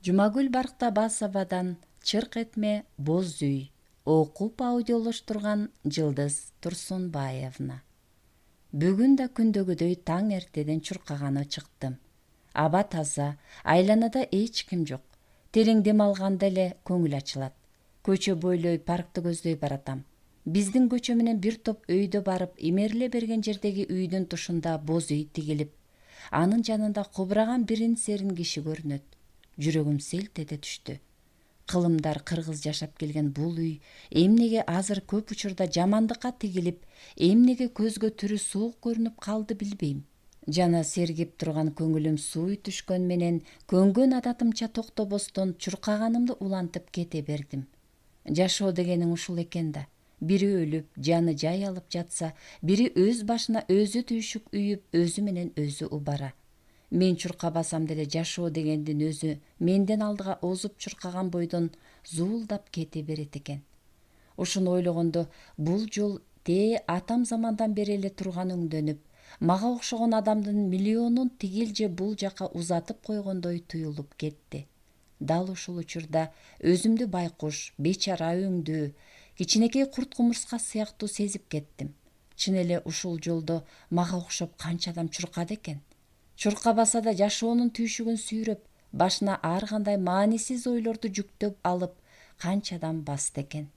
Жумагүл Баркта Басабадан чырк этме боз үй окуп аудиолоштурган Жылдыз Турсунбаевна. Бүгүн да күндөгүдөй таң эртеден чуркаганы чыктым. Аба таза, айланада эч ким жок. Терең дем алганда эле көңүл ачылат. Көчө бойлой паркты көздөй баратам. Биздин көчө менен бир топ өйдө барып, имериле берген жердеги үйдүн тушунда боз үй тигилип, анын жанында кубураган бирин серин киши көрүнөт. Жүрөгүм селт эте түштү. Кылымдар кыргыз жашап келген бул үй эмнеге азыр көп учурда жамандыкка тигилип, эмнеге көзгө түрү суук көрүнүп калды билбейм. Жана сергип турган көңүлүм сууй түшкөн менен көнгөн адатымча токтобостон чуркаганымды улантып кете бердим. Жашоо дегениң ушул экен да. Бири өлүп, жаны жай алып жатса, бири өз башына өзү түйшүк үйүп, өзү менен өзү убара. Мен чуркабасам деле жашоо дегендин өзү менден алдыга озуп чуркаган бойдон зуулдап кете берет экен. Ушуну ойлогондо бул жол тээ атам замандан бери эле турган өңдөнүп, мага окшогон адамдын миллионун тигил же бул жака узатып койгондой туюлуп кетти. Дал ушул учурда өзүмдү байкуш, бечара өңдүү, кичинекей курт кумурска сыяктуу сезип кеттим. Чын эле ушул жолдо мага окшоп канча адам чуркады экен. Чуркабаса да жашоонун түйшүгүн сүйрөп, башына ар кандай маанисиз ойлорду жүктөп алып канча адам басты экен.